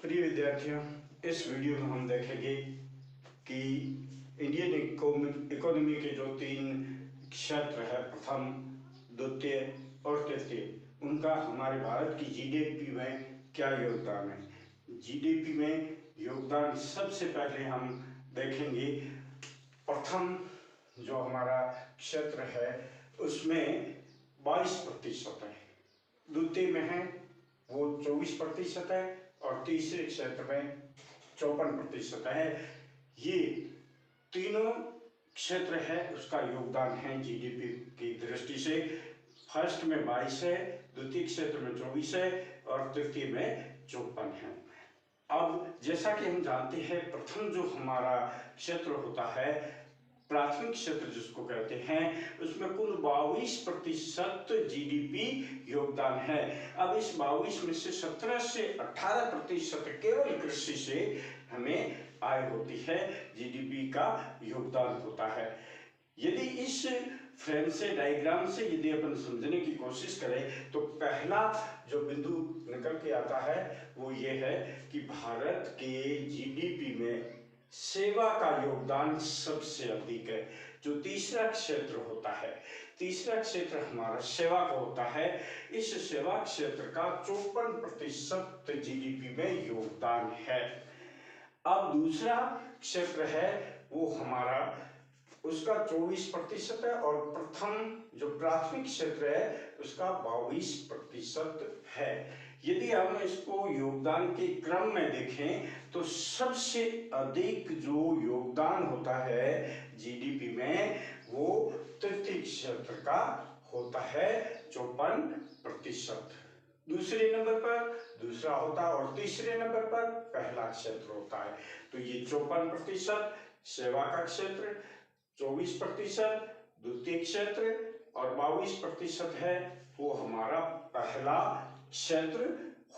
प्रिय विद्यार्थियों, इस वीडियो में हम देखेंगे कि इंडियन इकोनॉमी के जो तीन क्षेत्र है, प्रथम, द्वितीय और तृतीय, उनका हमारे भारत की जीडीपी में क्या योगदान है। जीडीपी में योगदान सबसे पहले हम देखेंगे। प्रथम जो हमारा क्षेत्र है उसमें 22% है, द्वितीय में है वो 24% है और तीसरे क्षेत्र में 54% है। ये तीनों क्षेत्र है उसका योगदान है जीडीपी की दृष्टि से। फर्स्ट में 22 है, द्वितीय क्षेत्र में 24 है और तृतीय में 54 है। अब जैसा कि हम जानते हैं, प्रथम जो हमारा क्षेत्र होता है, प्राथमिक क्षेत्र जिसको कहते हैं, उसमें कुल 22% जीडीपी योगदान है। अब इस 22 में से 17 से 18% केवल कृषि से हमें आय होती है, जीडीपी का योगदान होता है। यदि इस फ्रेम से, डायग्राम से यदि अपन समझने की कोशिश करें तो पहला जो बिंदु निकल के आता है वो ये है कि भारत के जीडीपी में सेवा का योगदान सबसे अधिक है। जो तीसरा क्षेत्र होता है, तीसरा क्षेत्र हमारा सेवा का होता है। इस सेवा क्षेत्र का 54% जीडीपी में योगदान है। अब दूसरा क्षेत्र है वो हमारा, उसका 24% है और प्रथम जो प्राथमिक क्षेत्र है उसका 22% है। यदि हम इसको योगदान के क्रम में देखें तो सबसे अधिक जो योगदान होता है जीडीपी में वो तृतीय क्षेत्र का होता है, 54%। दूसरे नंबर पर दूसरा होता है और तीसरे नंबर पर पहला क्षेत्र होता है। तो ये 54% सेवा का क्षेत्र, 24% द्वितीय क्षेत्र और 22% है वो हमारा पहला क्षेत्र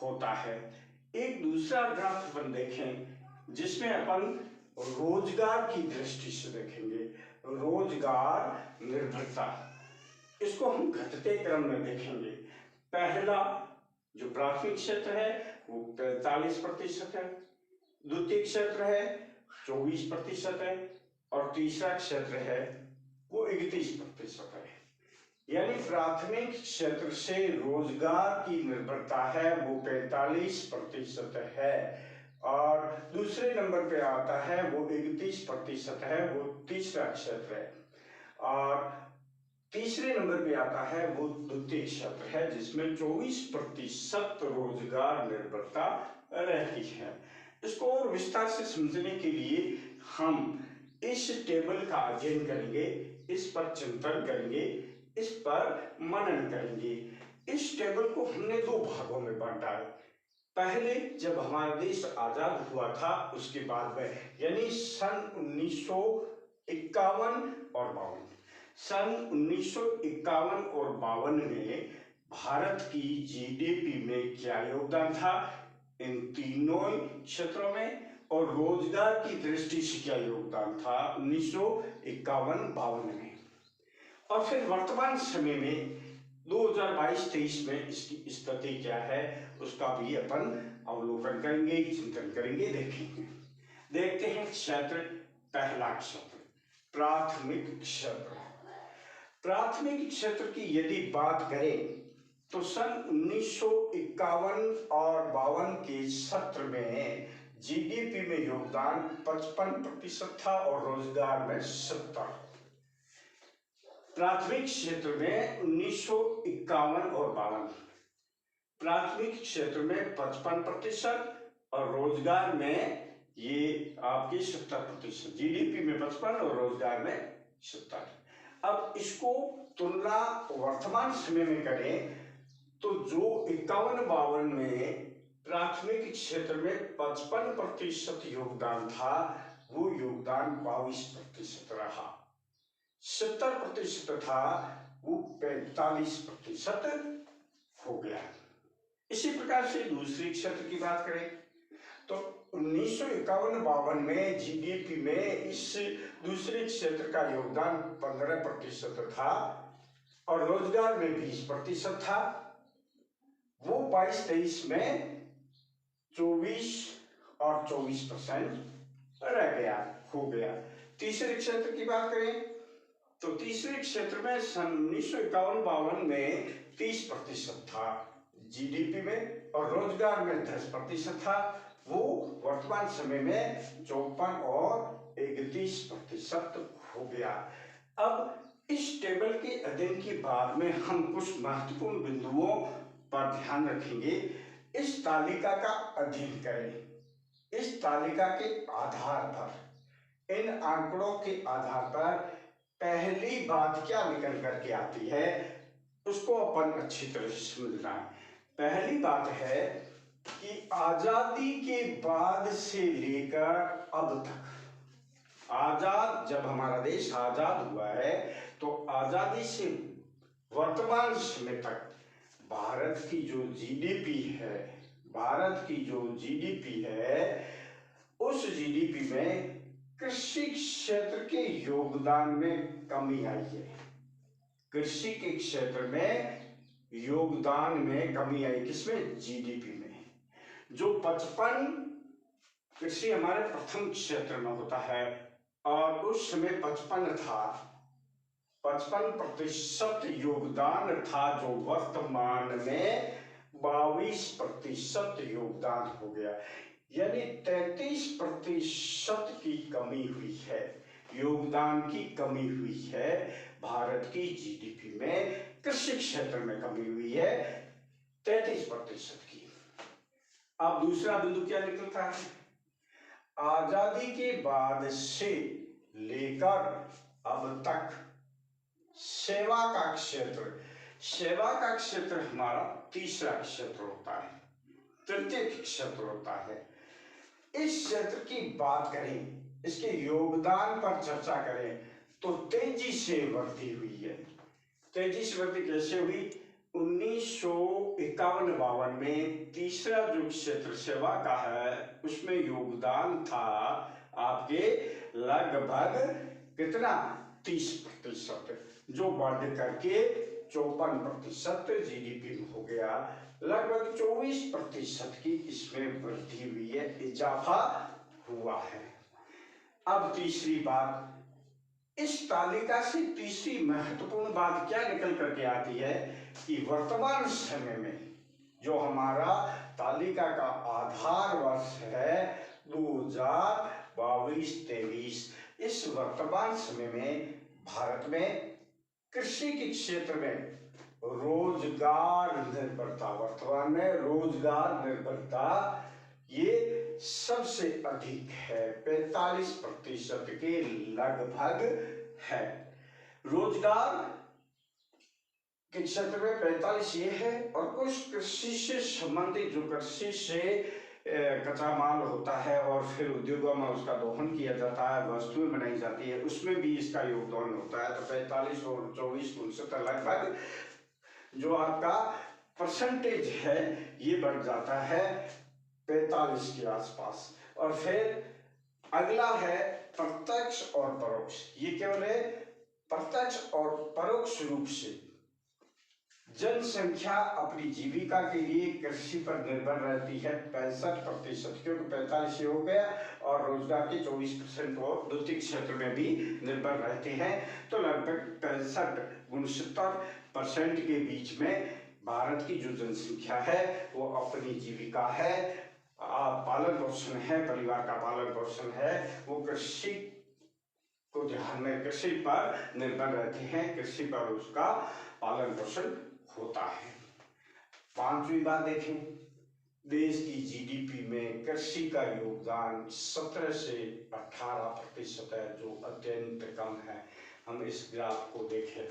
होता है। एक दूसरा ग्राफ अपन देखें जिसमें अपन रोजगार की दृष्टि से देखेंगे, रोजगार निर्भरता, इसको हम घटते क्रम में देखेंगे। पहला जो प्राथमिक क्षेत्र है वो 43% है, द्वितीय क्षेत्र है 24% है और तीसरा क्षेत्र है वो 31% है। यानी प्राथमिक क्षेत्र से रोजगार की निर्भरता है वो 45% है और दूसरे नंबर पे आता है वो 31% है, वो तीसरा क्षेत्र है। और तीसरे नंबर पे आता है वो द्वितीय क्षेत्र है जिसमें 24% रोजगार निर्भरता रहती है। इसको और विस्तार से समझने के लिए हम इस टेबल का अध्ययन करेंगे, इस पर चिंतन करेंगे, इस पर मनन करेंगे। इस टेबल को हमने दो भागों में बांटा है। पहले जब हमारा देश आजाद हुआ था उसके बाद में, यानी सन 1951 और 52, सन 1951 और 52 में भारत की जीडीपी में क्या योगदान था इन तीनों क्षेत्रों में, और रोजगार की दृष्टि से क्या योगदान था 1951-52 में, और फिर वर्तमान समय में 2022-23 में इसकी स्थिति क्या है उसका भी अपन अवलोकन करेंगे, चिंतन करेंगे, देखेंगे। देखते हैं क्षेत्र, पहला क्षेत्र प्राथमिक क्षेत्र। प्राथमिक क्षेत्र की यदि बात करें तो सन 1951 और 52 के सत्र में जीडीपी में योगदान 55% था और रोजगार में 70%। प्राथमिक क्षेत्र में 1951 और 52, प्राथमिक क्षेत्र में 55% और रोजगार में ये आपकी 70%, जीडीपी में 55 और रोजगार में 70। अब इसको तुलना वर्तमान समय में करें तो जो 51-52 में प्राथमिक क्षेत्र में 55% योगदान था वो योगदान 22% रहा, 70% था वो 45% हो गया। इसी प्रकार से दूसरे क्षेत्र की बात करें तो 1951-52 में जीडीपी में इस दूसरे क्षेत्र का योगदान 15% था और रोजगार में 20% था। वो 22-23 में 24 और 24% रह गया, हो गया। तीसरे क्षेत्र की बात करें तो तीसरे क्षेत्र में सन 1951-52 में 30% था जीडीपी में, और रोजगार में 10% था। वो वर्तमान समय में 54 और 31% हो गया। अब इस टेबल के अध्ययन के बाद में हम कुछ महत्वपूर्ण बिंदुओं पर ध्यान रखेंगे। इस तालिका का अध्ययन करें। इस तालिका के आधार पर, इन आंकड़ों के आधार पर पहली बात क्या निकल करके आती है उसको अपन अच्छी तरह से समझना है। पहली बात है कि आजादी के बाद से लेकर अब तक, जब हमारा देश आजाद हुआ है तो आजादी से वर्तमान समय तक भारत की जो जीडीपी है, उस जीडीपी में कृषि क्षेत्र के योगदान में कमी आई है। कृषि के क्षेत्र में योगदान में कमी आई, किसमें? जीडीपी में। जो 55, कृषि हमारे प्रथम क्षेत्र में होता है और उस समय 55% योगदान था, जो वर्तमान में 22% योगदान हो गया, यानी 33% की कमी हुई है, योगदान की कमी हुई है। भारत की जीडीपी में कृषि क्षेत्र में कमी हुई है 33% की। अब दूसरा बिंदु क्या निकलता है? आजादी के बाद से लेकर अब तक सेवा का क्षेत्र हमारा तीसरा क्षेत्र होता है, तृतीय क्षेत्र होता है। इस क्षेत्र की बात करें, इसके योगदान पर चर्चा करें तो तेजी से वृद्धि हुई है। तेजी से वृद्धि कैसे हुई? 1951-52 में तीसरा जो क्षेत्र सेवा का है उसमें योगदान था आपके लगभग कितना? 30%, जो बढ़ करके 54% जीडीपी में हो गया। लगभग 24% की इसमें वृद्धि हुई है, इजाफा हुआ है। अब तीसरी बात, इस तालिका से तीसरी महत्वपूर्ण बात क्या निकल करके आती है कि वर्तमान समय में जो हमारा तालिका का आधार वर्ष है 2022-23, इस वर्तमान समय में भारत में कृषि के क्षेत्र में रोजगार निर्भरता, वर्तमान में रोजगार निर्भरता ये सबसे अधिक है, 45% के लगभग है। रोजगार के क्षेत्र में 45 ये है, और कुछ कृषि से संबंधित, जो कृषि से कच्चा माल होता है और फिर उद्योगों में उसका दोहन किया जाता है, वस्तुएं बनाई जाती है, उसमें भी इसका योगदान होता है। तो 45 और 24 लगभग जो आपका परसेंटेज है ये बढ़ जाता है 45 के आसपास। और फिर अगला है प्रत्यक्ष और परोक्ष। ये केवल है प्रत्यक्ष और परोक्ष रूप से जनसंख्या अपनी जीविका के लिए कृषि पर निर्भर रहती है 65%, क्योंकि 45 हो गया, और रोजगार के 24% वो द्वितीय क्षेत्र में भी निर्भर रहते हैं। तो लगभग 65-69% के बीच में भारत की जो जनसंख्या है वो अपनी जीविका है, पालन पोषण है, परिवार का पालन पोषण है, वो कृषि को ध्यान में, कृषि पर निर्भर रहते हैं, कृषि पर उसका पालन पोषण होता है। पांचवी बात देखें, देश की जीडीपी में कृषि का योगदान 17 से 18% है, जो अत्यंत कम है। हम इस ग्राफ को देखें,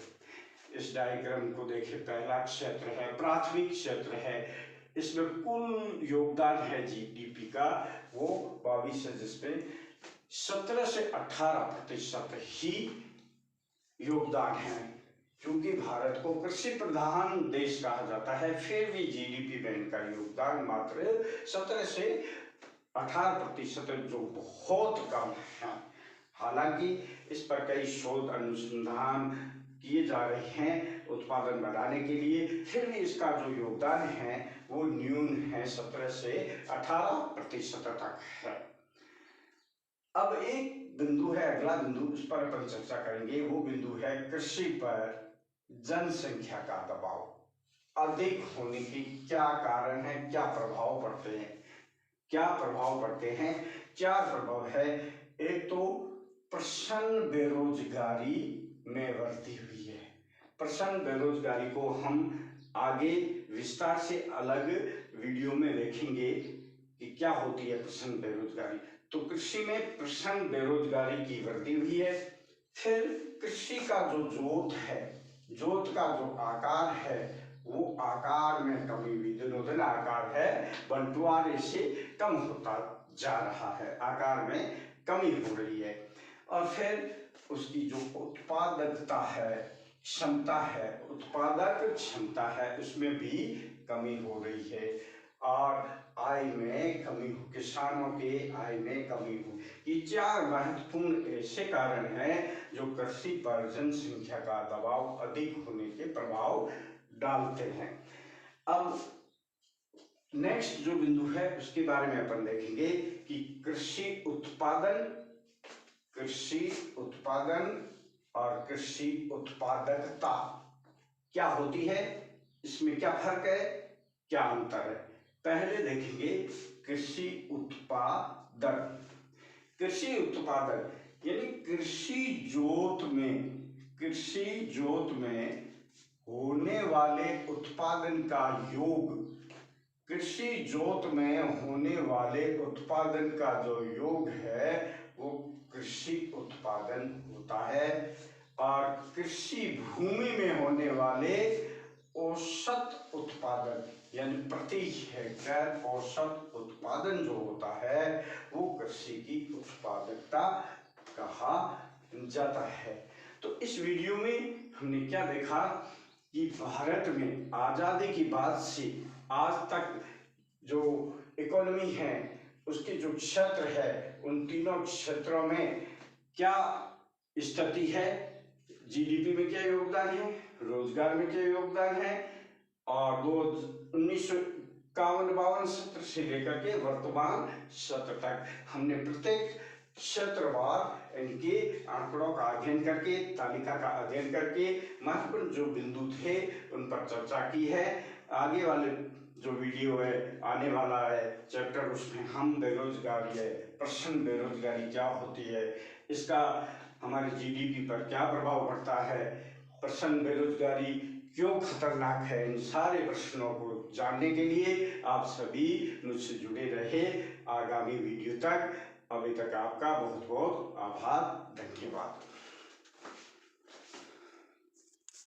इस डायग्राम को देखें, पहला क्षेत्र है प्राथमिक क्षेत्र है, इसमें कुल योगदान है जीडीपी का वो 22 है, जिसमें 17 से 18% ही योगदान है। क्योंकि भारत को कृषि प्रधान देश कहा जाता है, फिर भी जीडीपी में इनका योगदान मात्र 17 से 18%, जो बहुत कम है। हालांकि इस पर कई शोध अनुसंधान किए जा रहे हैं उत्पादन बढ़ाने के लिए, फिर भी इसका जो योगदान है वो न्यून है, 17 17 से 18% तक है। अब एक बिंदु है, अगला बिंदु, उस पर अपन चर्चा करेंगे। वो बिंदु है कृषि पर जनसंख्या का दबाव अधिक होने के क्या कारण है, क्या प्रभाव पड़ते हैं। चार प्रभाव है। एक तो प्रचंड बेरोजगारी में वृद्धि हुई है। प्रचंड बेरोजगारी को हम आगे विस्तार से अलग वीडियो में देखेंगे कि क्या होती है प्रचंड बेरोजगारी। तो कृषि में प्रचंड बेरोजगारी की वृद्धि हुई है। फिर कृषि का जो जोत का जो आकार है, वो आकार में कमी हुई। दिनों दिन आकार है बंटवारे से कम होता जा रहा है, आकार में कमी हो रही है। और फिर उसकी जो उत्पादकता है, क्षमता है, उत्पादक क्षमता है, उसमें भी कमी हो रही है। और आय में कमी, किसानों के आय में कमी हो। ये चार महत्वपूर्ण ऐसे कारण हैं जो कृषि पर जनसंख्या का दबाव अधिक होने के प्रभाव डालते हैं। अब नेक्स्ट जो बिंदु है उसके बारे में अपन देखेंगे कि कृषि उत्पादन और कृषि उत्पादकता क्या होती है, इसमें क्या फर्क है, क्या अंतर है। पहले देखेंगे कृषि उत्पादन। कृषि उत्पादन यानी कृषि जोत में होने वाले उत्पादन का योग। कृषि जोत में होने वाले उत्पादन का जो योग है वो कृषि उत्पादन होता है। और कृषि भूमि में होने वाले औसत उत्पादन यानी प्रति हेक्टेयर औसत उत्पादन जो होता है वो कृषि की उत्पादकता कहा जाता है। तो इस वीडियो में हमने क्या देखा कि भारत में आजादी के बाद से आज तक जो इकोनॉमी है, उसके जो क्षेत्र है, उन तीनों क्षेत्रों में क्या स्थिति है, जीडीपी में क्या योगदान है, रोजगार में क्या योगदान है। और 1951-52 सत्र से लेकर के वर्तमान सत्र तक हमने प्रत्येक क्षेत्रवार इनके आंकड़ों का अध्ययन करके, तालिका का अध्ययन करके महत्वपूर्ण जो बिंदु थे उन पर चर्चा की है। आगे वाले जो वीडियो है, आने वाला है चैप्टर, उसमें हम बेरोजगारी है, प्रचंड बेरोजगारी क्या होती है, इसका हमारे जीडीपी पर क्या प्रभाव पड़ता है, प्रचंड बेरोजगारी क्यों खतरनाक है, इन सारे प्रश्नों को जानने के लिए आप सभी मुझसे जुड़े रहे आगामी वीडियो तक। अभी तक आपका बहुत बहुत आभार, धन्यवाद।